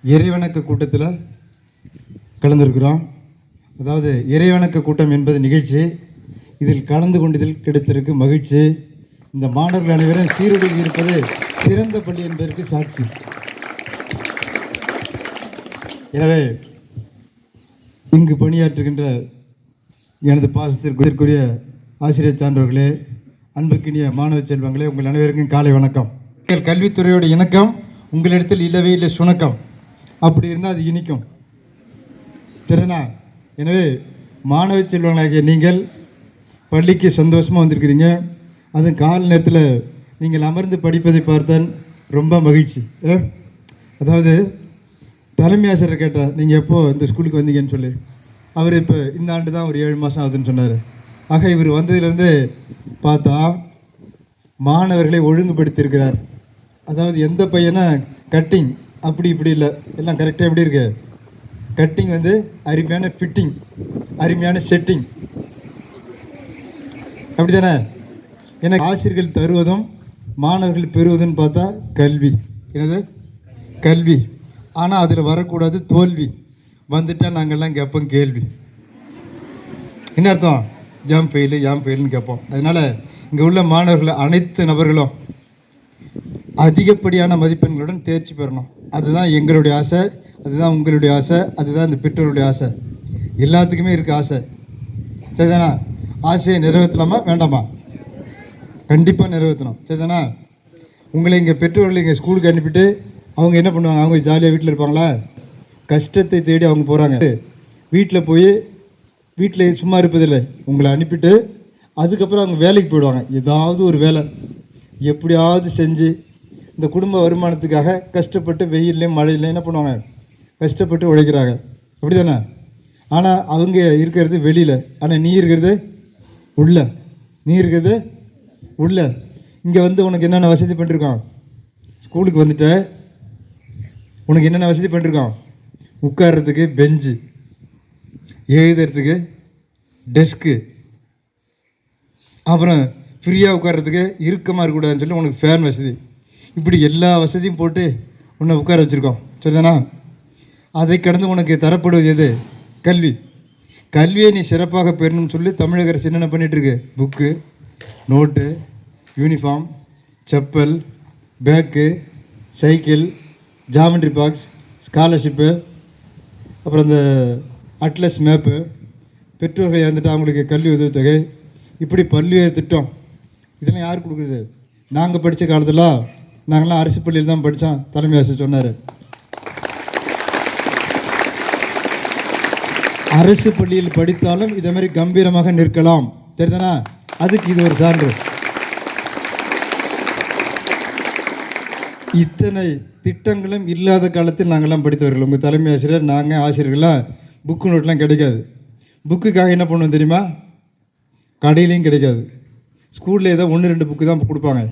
இறைவணக்க கூட்டத்தில் கலந்துருக்கிறோம். அதாவது இறைவணக்க கூட்டம் என்பது நிகழ்ச்சி. இதில் கலந்து கொண்டதில் கிடைத்திருக்கு மகிழ்ச்சி. இந்த மாணவர்கள் அனைவரும் சீருடையில் இருப்பது சிறந்த பள்ளி என்பதற்கு சாட்சி. எனவே இங்கு பணியாற்றுகின்ற எனது பாசத்திற்குரிய ஆசிரியர் சான்றோர்களே, அன்புக்கினிய மாணவ செல்வங்களே, உங்கள் அனைவருக்கும் காலை வணக்கம். கல்வித்துறையோட இணக்கம் உங்களிடத்தில் இல்லவே இல்லை சுணக்கம். அப்படி இருந்தால் அது இனிக்கும். சரிண்ணா? எனவே மாணவ செல்வங்களாகிய நீங்கள் பள்ளிக்கு சந்தோஷமாக வந்திருக்கிறீங்க. அதுவும் கால நேரத்தில் நீங்கள் அமர்ந்து படிப்பதை பார்த்தேன், ரொம்ப மகிழ்ச்சி. அதாவது தலைமை ஆசிரியர் கேட்டால் நீங்கள் எப்போ இந்த ஸ்கூலுக்கு வந்தீங்கன்னு சொல்லி, அவர் இப்போ இந்த ஆண்டு தான் ஒரு 7 மாதம் ஆகுதுன்னு சொன்னார். ஆக இவர் வந்ததுலேருந்து பார்த்தா மாணவர்களை ஒழுங்குபடுத்தியிருக்கிறார். அதாவது எந்த பையனை கட்டிங் அப்படி இப்படி இல்லை, எல்லாம் கரெக்டாக எப்படி இருக்கு. கட்டிங் வந்து அருமையான ஃபிட்டிங், அருமையான செட்டிங், அப்படி தானே? எனக்கு ஆசிரியர்கள் தருவதும் மாணவர்கள் பெறுவதுன்னு பார்த்தா கல்வி. என்னது? கல்வி. ஆனால் அதில் வரக்கூடாது தோல்வி. வந்துட்டால் நாங்கள்லாம் கேட்போம் கேள்வி. என்ன அர்த்தம்? ஏன் ஃபெயிலுன்னு கேட்போம். அதனால் இங்கே உள்ள மாணவர்கள் அனைத்து நபர்களும் அதிகப்படியான மதிப்பெண்களுடன் தேர்ச்சி பெறணும். அதுதான் எங்களுடைய ஆசை, அதுதான் உங்களுடைய ஆசை, அதுதான் இந்த பெற்றோருடைய ஆசை. எல்லாத்துக்குமே இருக்குது ஆசை. சரிதானா? ஆசையை நிறைவேற்றலாமா வேண்டாமா? கண்டிப்பாக நிறைவேற்றணும். சரிதானா? உங்களை இங்கே பெற்றோர்கள் இங்கே ஸ்கூலுக்கு அனுப்பிட்டு அவங்க என்ன பண்ணுவாங்க? அவங்க ஜாலியாக வீட்டில் இருப்பாங்களா? கஷ்டத்தை தேடி அவங்க போகிறாங்க. வீட்டில் போய் வீட்டில் சும்மா இருப்பதில்லை, உங்களை அனுப்பிட்டு அதுக்கப்புறம் அவங்க வேலைக்கு போயிடுவாங்க. ஏதாவது ஒரு வேலை எப்படியாவது செஞ்சு இந்த குடும்ப வருமானத்துக்காக கஷ்டப்பட்டு வெயில்லையும் மழையிலையும் என்ன பண்ணுவாங்க? கஷ்டப்பட்டு உழைக்கிறாங்க. அப்படி தானே? ஆனால் அவங்க இருக்கிறது வெளியில், ஆனால் நீ இருக்கிறது உள்ள. நீ இருக்கிறது உள்ள. இங்கே வந்து உனக்கு என்னென்ன வசதி பண்ணிருக்கான்? ஸ்கூலுக்கு வந்துட்டு உனக்கு என்னென்ன வசதி பண்ணிருக்கான்? உட்கார்றதுக்கு பெஞ்சு, எழுதுறதுக்கு டெஸ்க்கு, அப்புறம் ஃப்ரீயாக உட்கார்றதுக்கு இறுக்கமாக இருக்கக்கூடாதுன்னு சொல்லி உனக்கு ஃபேன் வசதி. இப்படி எல்லா வசதியும் போட்டு உன்னை உட்கார வச்சுருக்கோம். சரிதானா? அதை கடந்து உனக்கு தரப்படுவது எது? கல்வி. கல்வியை நீ சிறப்பாக பெறணும்னு சொல்லி தமிழக அரசு என்னென்ன பண்ணிகிட்ருக்கு? Book, note, uniform, chappal, bag, cycle, geometry box, scholarship, அப்புறம் இந்த அட்லஸ் மேப்பு, பெற்றோர்கள் இறந்துட்டு அவங்களுக்கு கல்வி உதவித்தொகை, இப்படி பல்வேறு திட்டம். இதெல்லாம் யார் கொடுக்குறது? நாங்கள் படித்த காலத்தில் நாங்கள்லாம் அரசு பள்ளியில் தான் படித்தோம். தலைமை ஆசிரியர் சொன்னார், அரசு பள்ளியில் படித்தாலும் இதே மாதிரி கம்பீரமாக நிற்கலாம். சரிதானா? அதுக்கு இது ஒரு சான்று. இத்தனை திட்டங்களும் இல்லாத காலத்தில் நாங்கள்லாம் படித்தவர்கள். உங்கள் தலைமை ஆசிரியர், நாங்கள் ஆசிரியர்களாக புக்கு நோட்லாம் கிடைக்காது. புக்குக்காக என்ன பண்ணுவோம் தெரியுமா? கடையிலையும் கிடைக்காது. ஸ்கூலில் ஏதோ 1-2 புக்கு தான் கொடுப்பாங்க.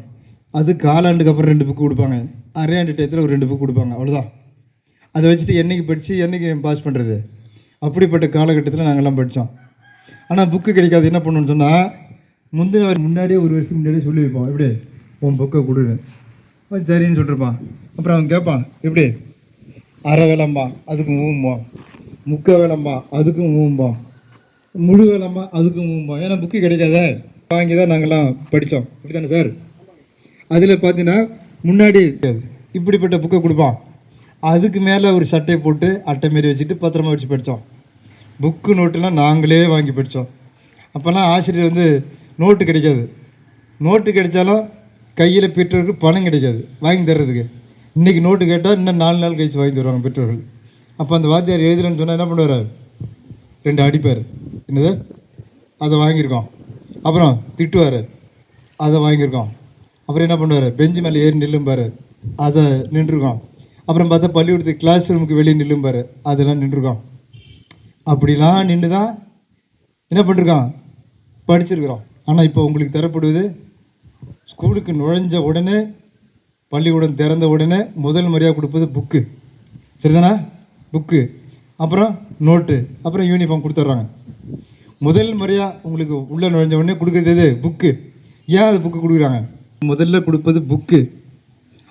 அது காலாண்டுக்கு அப்புறம் 2 புக்கு கொடுப்பாங்க. அரையாண்டு டயத்தில் ஒரு 2 புக்கு கொடுப்பாங்க. அவ்வளோதான். அதை வச்சுட்டு என்றைக்கு படித்து என்றைக்கு பாஸ் பண்ணுறது? அப்படிப்பட்ட காலகட்டத்தில் நாங்கள்லாம் படித்தோம். ஆனால் புக்கு கிடைக்காது. என்ன பண்ணணும்னு சொன்னால், முன்னாடியே ஒரு வருஷத்துக்கு முன்னாடியே சொல்லி வைப்போம். எப்படி? உன் புக்கை கொடுன்னு. சரின்னு சொல்லிருப்பான். அப்புறம் அவன் கேட்பான், எப்படி? அரை வேலைம்பா, அதுக்கும் ஊம்பான். முக்க வேலைம்பா, அதுக்கும் ஊம்பான். முழு வேலைம்பா, அதுக்கும் ஊம்பான். ஏன்னா புக்கு கிடைக்காத வாங்கி தான் நாங்கள்லாம் படித்தோம். இப்படி தானே சார்? அதில் பார்த்தீங்கன்னா முன்னாடி இப்படிப்பட்ட புக்கை கொடுப்பான். அதுக்கு மேலே ஒரு சட்டையை போட்டு அட்டை மாரி வச்சுட்டு பத்திரமா வச்சு படித்தோம். புக்கு நோட்டுலாம் நாங்களே வாங்கி படித்தோம். அப்போல்லாம் ஆசிரியர் வந்து நோட்டு கிடைக்காது. நோட்டு கிடைச்சாலும் கையில் பெற்றோருக்கு பணம் கிடைக்காது வாங்கி தர்றதுக்கு. இன்றைக்கி நோட்டு கேட்டால் இன்னும் 4 நாள் கழித்து வாங்கி தருவாங்க பெற்றோர்கள். அப்போ அந்த வாத்தியார் எழுதலன்னு சொன்னால் என்ன பண்ணுவார்? 2 அடிப்பார். என்னது? அதை வாங்கியிருக்கோம். அப்புறம் திட்டுவார், அதை வாங்கியிருக்கோம். அப்புறம் என்ன பண்ணுவார்? பெஞ்சு மேலே ஏறி நில்லும்பார், அதை நின்றுருக்கோம். அப்புறம் பார்த்தா பள்ளிக்கூடத்துக்கு கிளாஸ் ரூமுக்கு வெளியே நில்லும்பார், அதெல்லாம் நின்றுருக்கோம். அப்படிலாம் நின்று தான் என்ன பண்ணிருக்கோம்? படிச்சிருக்கிறோம். ஆனால் இப்போ உங்களுக்கு தரப்படுவது ஸ்கூலுக்கு நுழைஞ்ச உடனே, பள்ளிக்கூடம் திறந்த உடனே முதல் முறையாக கொடுப்பது புக்கு. சரிதானா? புக்கு, அப்புறம் நோட்டு, அப்புறம் யூனிஃபார்ம் கொடுத்துட்றாங்க. முதல் முறையாக உங்களுக்கு உள்ளே நுழைஞ்ச உடனே கொடுக்குறது எது? புக்கு. ஏன் அது புக்கு கொடுக்குறாங்க? முதல்ல கொடுப்பது புக்கு.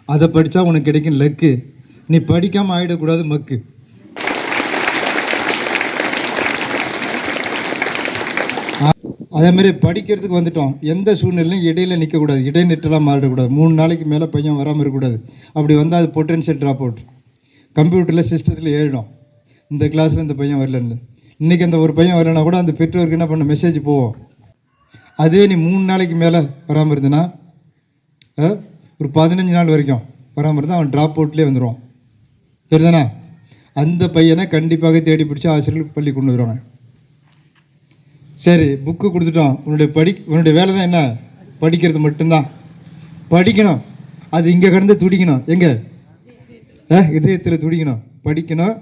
அதை படித்தா உனக்கு கிடைக்கும் லக்கு. நீ படிக்காமல் ஆகிடக்கூடாது மக்கு. அதேமாதிரி படிக்கிறதுக்கு வந்துட்டோம், எந்த சூழ்நிலையும் இடையில் நிற்கக்கூடாது, இடைநிற்றலாம் மாறிடக்கூடாது. 3 நாளைக்கு மேலே பையன் வராமல் இருக்கக்கூடாது. அப்படி வந்தால் அது பொட்டன்ஷியல் ட்ராப் அவுட். கம்ப்யூட்டரில் சிஸ்டத்தில் ஏறிடும், இந்த கிளாஸில் இந்த பையன் வரலன்னு. இன்றைக்கி அந்த ஒரு பையன் வரலன்னா கூட அந்த பெற்றோருக்கு என்ன பண்ண மெசேஜ் போவோம். அதே நீ 3 நாளைக்கு மேலே வராமல் இருந்ததுன்னா, ஒரு 15 நாள் வரைக்கும் வராமல் இருந்தால் அவன் ட்ராப் அவுட்லேயே வந்துடுவான். சரிதானே? அந்த பையனை கண்டிப்பாக தேடி பிடிச்சி ஆசிரியர்கள் பள்ளி கொண்டு வருவாங்க. சரி, புக்கு கொடுத்துட்டோம். உன்னுடைய வேலை தான் என்ன? படிக்கிறது மட்டும்தான். படிக்கணும், அது இங்கே கடந்து துடிக்கணும். எங்கே? இதயத்தில் துடிக்கணும். படிக்கணும்,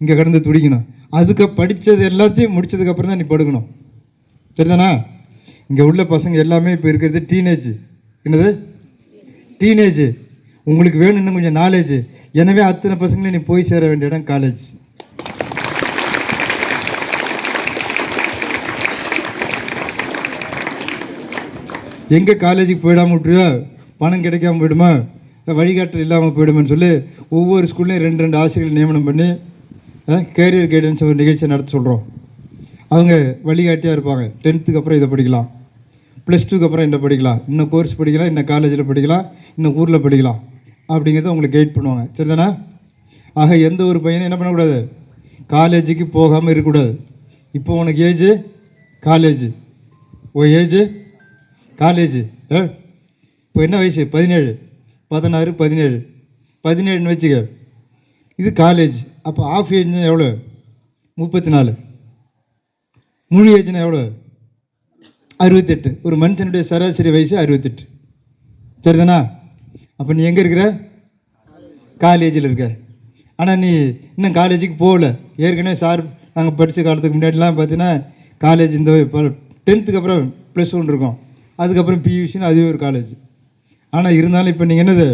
இங்கே கடந்து துடிக்கணும். அதுக்கு படித்தது எல்லாத்தையும் முடித்ததுக்கப்புறம் தான் நீ படுக்கணும். சரிதானா? இங்கே உள்ள பசங்க எல்லாமே இப்போ இருக்கிறது டீனேஜ். என்னது? டீனேஜ். உங்களுக்கு வேணும் இன்னும் கொஞ்சம் நாலேஜ். எனவே அத்தனை பசங்களையும் நீ போய் சேர வேண்டிய இடம் காலேஜ். எங்கே காலேஜுக்கு போயிடாமல் விட்டுருவோ, பணம் கிடைக்காமல் போயிடுமா, வழிகாட்டல் இல்லாமல் போயிடுமான்னு சொல்லி ஒவ்வொரு ஸ்கூல்லையும் 2 ஆசிரியர்கள் நியமனம் பண்ணி கேரியர் கைடன்ஸ் ஒரு நிகழ்ச்சியை நடத்த சொல்கிறோம். அவங்க வழிகாட்டியாக இருப்பாங்க. 10th அப்புறம் இதை படிக்கலாம், +2 அப்புறம் என்ன படிக்கலாம், இன்னும் கோர்ஸ் படிக்கலாம், இன்னும் காலேஜில் படிக்கலாம், இன்னும் ஊரில் படிக்கலாம் அப்படிங்கிறத உங்களுக்கு கைட் பண்ணுவாங்க. சரிதானே? ஆக எந்த ஒரு பையனும் என்ன பண்ணக்கூடாது, காலேஜுக்கு போகாமல் இருக்கக்கூடாது. இப்போ உனக்கு ஏஜ் காலேஜ், ஏஜ் காலேஜ். இப்போ என்ன வயசு? 17, 16, 17, 17ன்னு வச்சுக்க. இது காலேஜ். அப்போ ஆஃப் ஏஜ்னா எவ்வளோ? 34. முழு ஏஜ்னா எவ்வளோ? 68. ஒரு மனுஷனுடைய சராசரி வயசு 68. சரிதானா? அப்போ நீ எங்கே இருக்கிற? காலேஜில் இருக்க. ஆனால் நீ இன்னும் காலேஜுக்கு போகல. ஏற்கனவே சார் நாங்கள் படித்த காலத்துக்கு முன்னாடிலாம் பார்த்தீங்கன்னா காலேஜ் இந்த 10th அப்புறம் +1 இருக்கும், அதுக்கப்புறம் பியூசின்னு அதுவே ஒரு காலேஜ். ஆனால் இருந்தாலும் இப்போ நீங்கள் என்னது,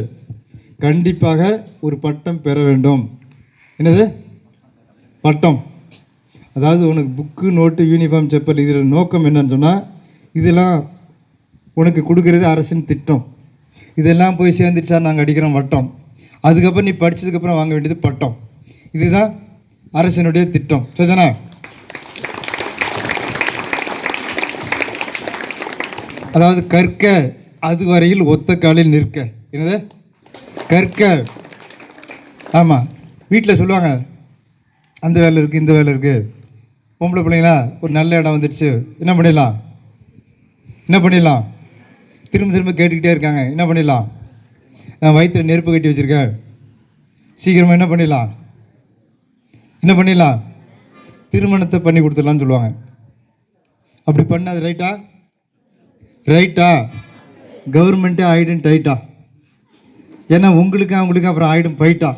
கண்டிப்பாக ஒரு பட்டம் பெற வேண்டும். என்னது பட்டம்? அதாவது உனக்கு புக்கு, நோட்டு, யூனிஃபார்ம், செப்பல், இதில் நோக்கம் என்னன்னு சொன்னால், இதெல்லாம் உனக்கு கொடுக்குறது அரசின் திட்டம். இதெல்லாம் போய் சேர்ந்துச்சா நாங்கள் அடிக்கிறோம் வட்டம். அதுக்கப்புறம் நீ படித்ததுக்கப்புறம் வாங்க வேண்டியது பட்டம். இதுதான் அரசினுடைய திட்டம். சரிதானே? அதாவது கற்க அதுவரையில் ஒத்த காலில் நிற்க. என்னது? கற்க. ஆமாம், வீட்டில் சொல்லுவாங்க அந்த வேலை இருக்குது, இந்த வேலை இருக்குது. பொம்பளை பிள்ளைங்களா ஒரு நல்ல இடம் வந்துடுச்சு, என்ன பண்ணிடலாம், என்ன பண்ணிடலாம், திரும்ப திரும்ப கேட்டுக்கிட்டே இருக்காங்க, என்ன பண்ணிடலாம், நான் வயிற்றில் நெருப்பு கட்டி வச்சுருக்கேன், சீக்கிரமாக என்ன பண்ணிடலாம், என்ன பண்ணிடலாம், திருமணத்தை பண்ணி கொடுத்துடலான்னு சொல்லுவாங்க. அப்படி பண்ண அது ரைட்டா? ரைட்டா? கவர்மெண்ட்டே ஆயிடும் டைட்டா. ஏன்னா உங்களுக்கு அவங்களுக்கு அப்புறம் ஆயிடும் பைட்டா.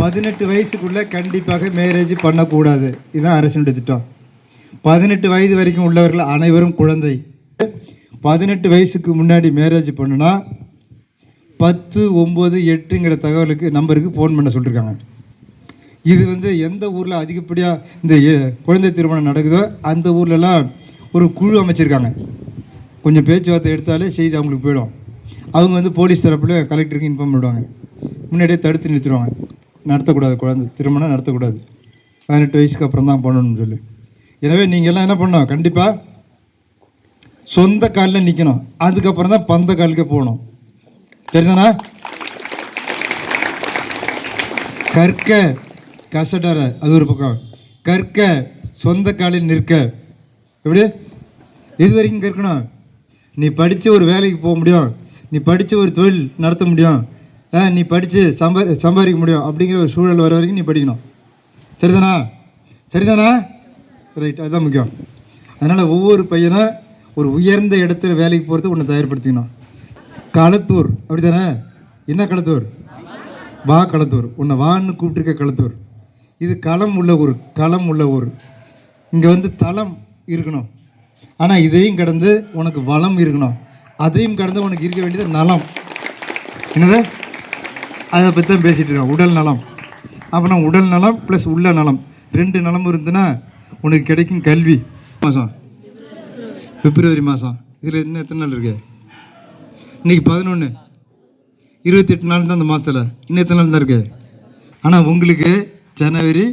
18 வயசுக்குள்ளே கண்டிப்பாக மேரேஜ் பண்ணக்கூடாது. இதுதான் அரசினுடைய திட்டம். 18 வயது வரைக்கும் உள்ளவர்கள் அனைவரும் குழந்தை. 18 வயசுக்கு முன்னாடி மேரேஜ் பண்ணுனா 10, 9, 8ங்கிற தகவலுக்கு நம்பருக்கு ஃபோன் பண்ண சொல்லியிருக்காங்க. இது எந்த ஊரில் அதிகப்படியாக இந்த குழந்தை திருமணம் நடக்குதோ அந்த ஊர்லலாம் ஒரு குழு அமைச்சிருக்காங்க. கொஞ்சம் பேச்சுவார்த்தை எடுத்தாலே செய்தி அவங்களுக்கு போயிடும். அவங்க போலீஸ் தரப்பில் கலெக்டருக்கு இன்ஃபார்ம் பண்ணிவிடுவாங்க. முன்னாடியே தடுத்து நிறுத்திடுவாங்க, நடத்தக்கூடாது, குழந்தை திருமணம் நடத்தக்கூடாது, 18 வயசுக்கு அப்புறம் தான் பண்ணணும்னு சொல்லி. எனவே நீங்கள் எல்லாம் என்ன பண்ணணும், கண்டிப்பாக சொந்த காலில் நிற்கணும். அதுக்கப்புறம் தான் பந்த காலுக்கே போகணும். சரிதானா? கற்க கசடற, அது ஒரு பக்கம். கற்க சொந்த காலில் நிற்க. எப்படி? எது வரைக்கும் கற்கணும்? நீ படித்து ஒரு வேலைக்கு போக முடியும், நீ படித்து ஒரு தொழில் நடத்த முடியும், நீ படித்து சம்பாதிக்க முடியும் அப்படிங்கிற ஒரு சூழல் வர வரைக்கும் நீ படிக்கணும். சரிதானா? சரிதானா? ரைட், அதுதான் முக்கியம். அதனால் ஒவ்வொரு பையனும் ஒரு உயர்ந்த இடத்துல வேலைக்கு போகிறது ஒன்று தயார்படுத்திக்கணும். களத்தூர் அப்படி தானே? என்ன களத்தூர்? வா களத்தூர். உன்னை வான்னு கூப்பிட்டுருக்க களத்தூர். இது களம் உள்ள ஊர், களம் உள்ள ஊர். இங்கே தளம் இருக்கணும், ஆனால் இதையும் கடந்து உனக்கு வளம் இருக்கணும், அதையும் கடந்து உனக்கு இருக்க வேண்டியது நலம். என்னது? அதை பற்றி தான் பேசிகிட்டு இருக்கோம், உடல் நலம். அப்போனா உடல் நலம் ப்ளஸ் உள்ள நலம் 2 நலமும் இருந்துன்னா உனக்கு கிடைக்கும் கல்வி. மாதம் பிப்ரவரி மாதம். இதில் இன்னும் எத்தனை நாள் இருக்கு? இன்றைக்கி 11. 28 நாள் தான் அந்த மாதத்தில், இன்னும் எத்தனை நாள் தான் இருக்குது. ஆனால் உங்களுக்கு ஜனவரி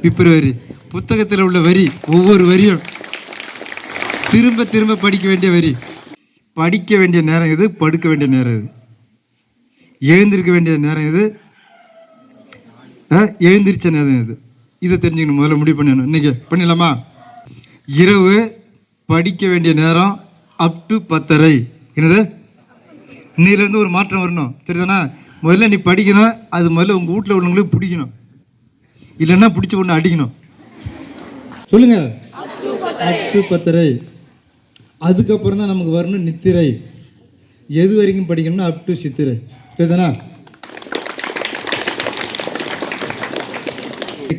பிப்ரவரி புத்தகத்தில் உள்ள வரி, ஒவ்வொரு வரியும் திரும்ப திரும்ப படிக்க வேண்டிய வரி. படிக்க வேண்டிய நேரம் இது, படுக்க வேண்டிய நேரம் இது, எழுந்திருக்க வேண்டிய நேரம் இது, எழுந்திரிச்ச நேரம் இது. இதை தெரிஞ்சுக்கணும், முதல்ல முடிவு பண்ணணும். இன்றைக்கி பண்ணிடலாமா? இரவு படிக்க வேண்டிய நேரம் அப் டு 10:30. என்னது, இன்னிலேருந்து ஒரு மாற்றம் வரணும், சரிதானா? முதல்ல நீ படிக்கணும், அது முதல்ல உங்கள் வீட்டில் உள்ளவங்களுக்கு பிடிக்கணும், இல்லைன்னா பிடிச்ச ஒன்று அடிக்கணும். சொல்லுங்கள், அப் டு 10:30. அதுக்கப்புறம் தான் நமக்கு வரணும் நித்திரை. எது வரைக்கும் படிக்கணும்னா அப் டு சித்திரை, சரிதானா?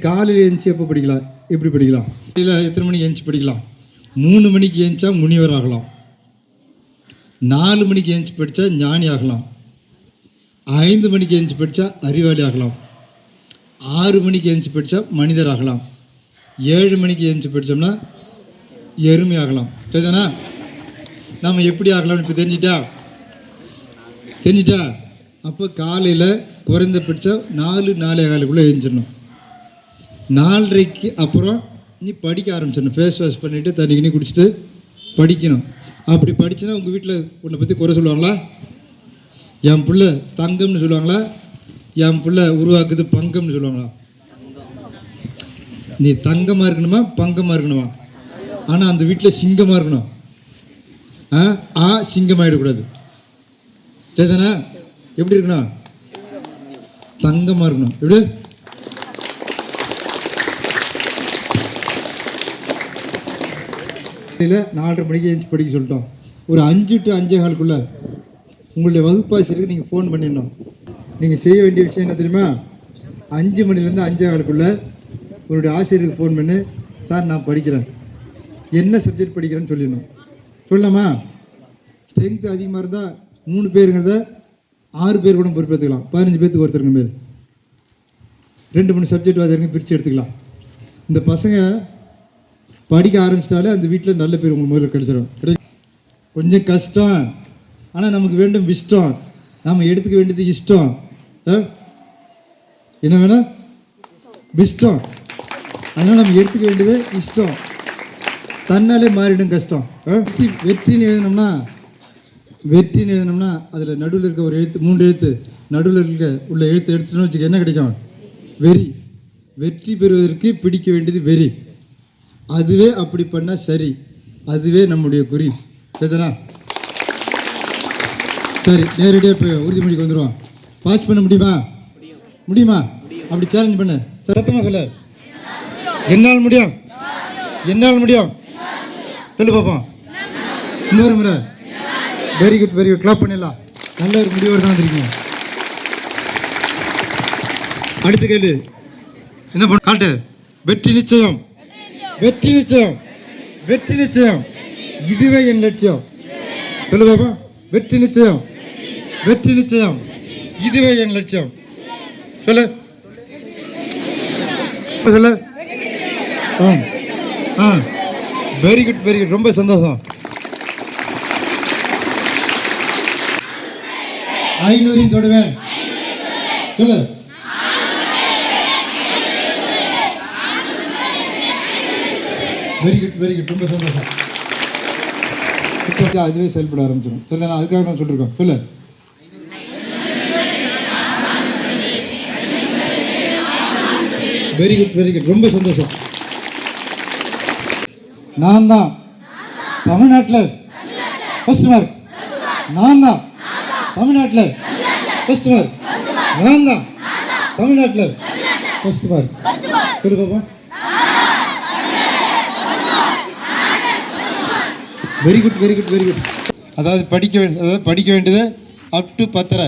காலையில் எழுந்துச்சி எப்போ படிக்கலாம், எப்படி படிக்கலாம்? இல்லை, எத்தனை மணிக்கு எழுந்துச்சி படிக்கலாம்? 3 மணிக்கு எழுந்துச்சா முனிவர் ஆகலாம், 4 மணிக்கு எழுந்துச்சி படித்தா ஞானி ஆகலாம், 5 மணிக்கு எழுந்துச்சி படித்தா அறிவாளி ஆகலாம், 6 மணிக்கு எழுந்துச்சி படித்தா மனிதர் ஆகலாம், 7 மணிக்கு எழுந்துச்சி படித்தோம்னா எருமை ஆகலாம், சரிதானா? நாம் எப்படி ஆகலாம்னு இப்போ தெரிஞ்சிட்டா? அப்போ காலையில் குறைந்தபட்சம் 4-4:15 எழுந்திரிடணும். 4:30க்கு அப்புறம் நீ படிக்க ஆரம்பிச்சிடணும். ஃபேஸ் வாஷ் பண்ணிவிட்டு தண்ணி கிண்ணி குடிச்சிட்டு படிக்கணும். அப்படி படிச்சுன்னா உங்கள் வீட்டில் உன்னை பற்றி குறை சொல்லுவாங்களா? என் பிள்ளை தங்கம்னு சொல்லுவாங்களா? என் பிள்ளை உருவாக்குது பங்கம்னு சொல்லுவாங்களா? நீ தங்கமாக இருக்கணுமா பங்கமாக இருக்கணுமா? ஆனால் அந்த வீட்டில் சிங்கமாக இருக்கணும். சிங்கமாகிடக்கூடாது, சரிதானே? எப்படி இருக்கணும்? தங்கமாக இருக்கணும். எப்படி? இல்லை, 4:30 மணிக்கு எழுந்து படிக்க சொல்லிட்டோம். ஒரு 5 to 5:15 உங்களுடைய வகுப்பாசிரியருக்கு நீங்கள் ஃபோன் பண்ணிடணும். நீங்கள் செய்ய வேண்டிய விஷயம் என்ன தெரியுமா? 5 மணிலேருந்து 5:15 உங்களுடைய ஆசிரியருக்கு ஃபோன் பண்ணி, சார் நான் படிக்கிறேன், என்ன சப்ஜெக்ட் படிக்கிறேன்னு சொல்லிடணும். சொல்லலாமா? ஸ்ட்ரென்த்து அதிகமாக இருந்தால் 3 பேருங்கிறத 6 பேர் கூட பொறுப்பேற்றுக்கலாம். 15 பேர்த்துக்கு ஒருத்தருங்க பேர் 2-3 சப்ஜெக்ட் வாதியாருங்க பிரித்து எடுத்துக்கலாம். இந்த பசங்க படிக்க ஆரம்பிச்சிட்டாலே அந்த வீட்டில் நல்ல பேர் உங்களுக்கு முதல்ல கிடைச்சிடும். கொஞ்சம் கஷ்டம், ஆனால் நமக்கு வேண்டும் இஷ்டம். நாம் எடுத்துக்க வேண்டியது இஷ்டம். என்ன வேணும்? இஷ்டம். அதனால் நம்ம எடுத்துக்க வேண்டியது இஷ்டம். தன்னாலே மாறிடும் கஷ்டம். வெற்றின்னு எழுதினோம்னா அதில் நடுவில் இருக்க ஒரு எழுத்து, 3 எழுத்து, நடுவில் இருக்க உள்ள எழுத்து எடுத்துட்டோம்னு வச்சுக்க, என்ன கிடைக்கும்? வெறி. வெற்றி பெறுவதற்கு பிடிக்க வேண்டியது வெறி. அதுவே அப்படி பண்ணால் சரி, அதுவே நம்முடைய குறி, சரிதானா? சரி, நேரடியாக இப்போ உறுதிமொழிக்கு வந்துடுவோம். பாஸ் பண்ண முடியுமா? அப்படி சேலஞ்ச் பண்ண சத்தமாக சொல்ல. என்னால் முடியும் சொல்லு பார்ப்போம். இன்னொரு முறை. வெரி குட், கிளாப் பண்ணிடலாம். நல்ல ஒரு முடிவோடு தான் வந்திருக்கீங்க. அடுத்த கேள்வி என்ன பண்ண காட்டு? வெற்றி நிச்சயம், இதுவே என் லட்சியம். சொல்லு பாப்பா. வெற்றி நிச்சயம், இதுவே என் லட்சியம். சொல்லு. வெரி குட், ரொம்ப சந்தோஷம். 500 தொடுவேன். சொல்லு. வெரி குட், ரொம்ப சந்தோஷம். இப்போ அதுவே செயல்பட ஆரம்பிச்சிடும், சரிதானா? அதுக்காக தான் சொல்லியிருக்கோம். சொல்லு. வெரி குட், ரொம்ப சந்தோஷம். நான் தான் தமிழ்நாட்டில் ஃபர்ஸ்ட் மார்க். நான் தான் தமிழ்நாட்டில் ஃபர்ஸ்ட் மார்க். நான் தான் தமிழ்நாட்டில் ஃபர்ஸ்ட் மார்க். சொல்லு பாப்பா. Very good. அதாவது படிக்க வேண்டியது அப் டு 10:30.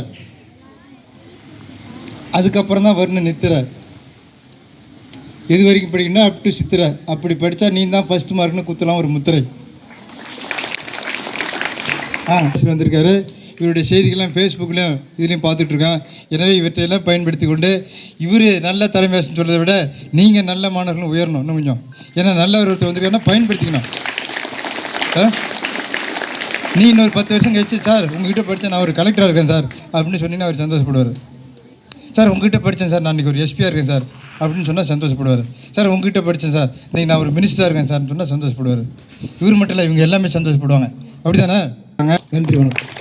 அதுக்கப்புறம் தான் வரணும் நித்திரை. எது வரைக்கும் படிக்கணும்னா அப் டு சித்திரை. அப்படி படித்தா நீ தான் ஃபர்ஸ்ட் மார்க்னு குத்தலாம் ஒரு முத்திரை. வந்திருக்காரு. இவருடைய செய்திகள்லாம் ஃபேஸ்புக்லேயும் இதுலேயும் பார்த்துட்ருக்கேன். எனவே இவற்றையெல்லாம் பயன்படுத்தி கொண்டு இவர் நல்ல தலைமை சொல்கிறத விட நீங்கள் நல்ல மாணவர்களும் உயரணும் இன்னும் கொஞ்சம். ஏன்னா நல்ல ஒருத்தர் வந்திருக்காருன்னா பயன்படுத்திக்கணும். நீ இன்னொரு 10 வருஷம் கழிச்சு சார் உங்ககிட்ட படித்தேன் நான் ஒரு கலெக்டராக இருக்கேன் சார் அப்படின்னு சொன்னீங்கன்னா அவர் சந்தோஷப்படுவார். சார் உங்ககிட்ட படித்தேன் சார் நான் இன்றைக்கி ஒரு எஸ்பியாக இருக்கேன் சார் அப்படின்னு சொன்னால் சந்தோஷப்படுவார். சார் உங்ககிட்ட படித்தேன் சார் இன்றைக்கி நான் ஒரு மினிஸ்டராக இருக்கேன் சார்னு சொன்னால் சந்தோஷப்படுவார். இவர் மட்டும் இல்லை, இவங்க எல்லாமே சந்தோஷப்படுவாங்க. அப்படி தானே? நன்றி, வணக்கம்.